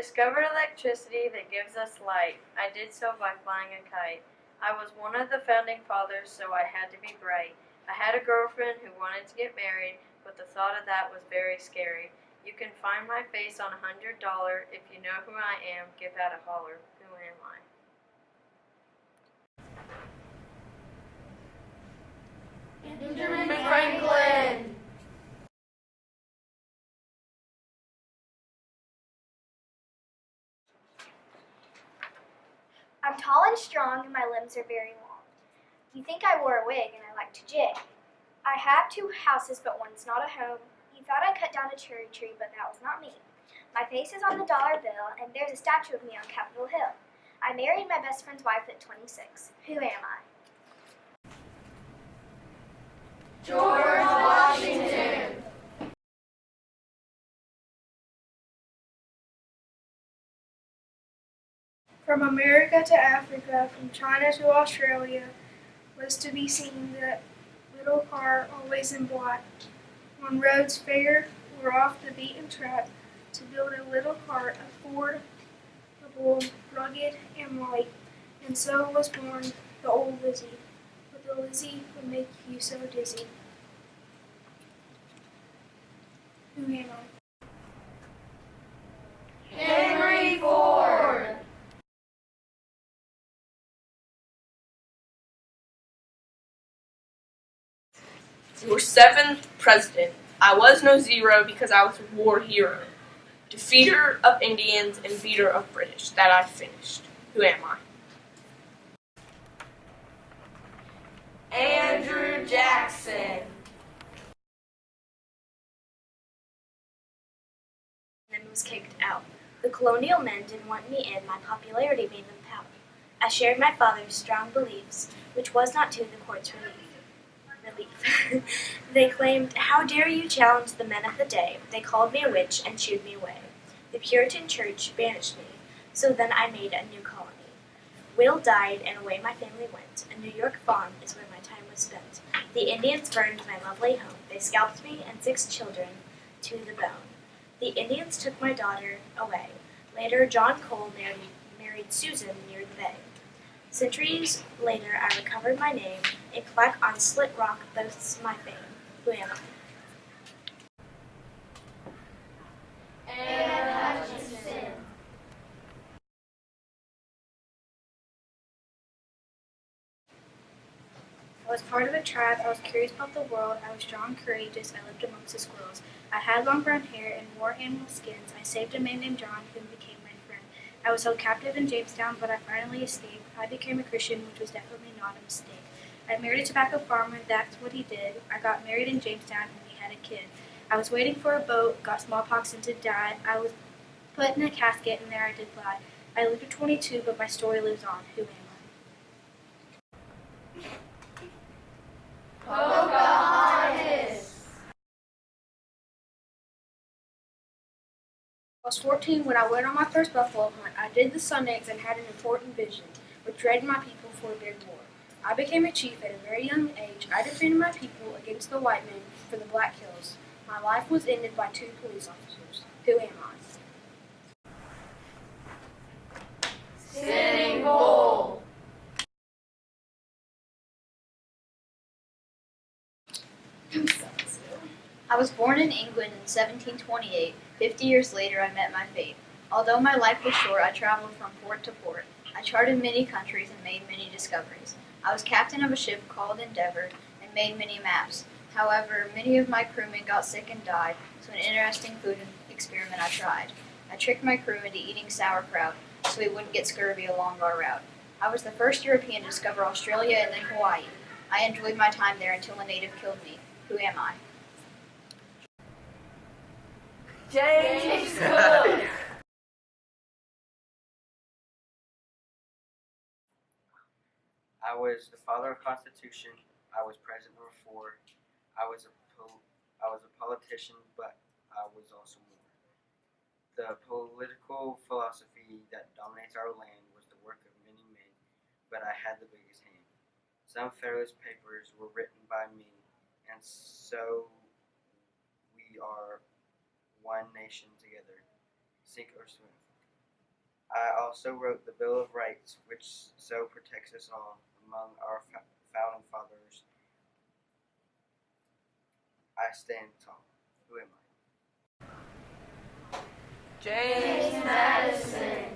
discovered electricity that gives us light. I did so by flying a kite. I was one of the founding fathers, so I had to be bright. I had a girlfriend who wanted to get married, but the thought of that was very scary. You can find my face on $100. If you know who I am, give out a holler. Who am I? Benjamin Franklin. I'm tall and strong and my limbs are very long. You think I wore a wig and I like to jig. I have 2 houses but one's not a home. You thought I cut down a cherry tree but that was not me. My face is on the dollar bill and there's a statue of me on Capitol Hill. I married my best friend's wife at 26. Who am I? George Washington. From America to Africa, from China to Australia, was to be seen that little car always in black. On roads fair or off the beaten track, to build a little cart affordable, rugged, and light. And so was born the old Lizzie, but the Lizzie would make you so dizzy. Who am I? Henry Ford. Your 7th president. I was no zero because I was a war hero. Defeater of Indians and beater of British. That I finished. Who am I? Andrew Jackson. And was kicked out. The colonial men didn't want me in, my popularity made them pout. I shared my father's strong beliefs, which was not to the court's relief. They claimed, "How dare you challenge the men of the day?" They called me a witch and shooed me away. The Puritan church banished me, so then I made a new colony. Will died and away my family went. A New York farm is where my time was spent. The Indians burned my lovely home. They scalped me and 6 children to the bone. The Indians took my daughter away. Later, John Cole married Susan near the bay. Centuries later, I recovered my name. A plaque on Slit Rock boasts my fame. Who am I? Anne Hutchinson. I was part of a tribe, I was curious about the world, I was strong and courageous, I lived amongst the squirrels. I had long brown hair and wore animal skins. I saved a man named John who became my friend. I was held captive in Jamestown, but I finally escaped. I became a Christian, which was definitely not a mistake. I married a tobacco farmer, that's what he did. I got married in Jamestown and we had a kid. I was waiting for a boat, got smallpox and did die. I was put in a casket and there I did lie. I lived to 22, but my story lives on. Who am I? Pocahontas. I was 14 when I went on my first buffalo hunt. I did the sun eggs and had an important vision, which readied my people for a big war. I became a chief at a very young age. I defended my people against the white men for the Black Hills. My life was ended by 2 police officers. Who am I? Sitting Bull. I was born in England in 1728. 50 years later, I met my fate. Although my life was short, I traveled from port to port. I charted many countries and made many discoveries. I was captain of a ship called Endeavour and made many maps. However, many of my crewmen got sick and died, so an interesting food experiment I tried. I tricked my crew into eating sauerkraut so we wouldn't get scurvy along our route. I was the first European to discover Australia and then Hawaii. I enjoyed my time there until a native killed me. Who am I? James Cook. I was the father of Constitution. I was president number 4. I was a politician, but I was also more. The political philosophy that dominates our land was the work of many men, but I had the biggest hand. Some Federalist papers were written by me, and so we are one nation together, sink or swim. I also wrote the Bill of Rights, which so protects us all. Among our founding fathers, I stand tall. Who am I? James Madison.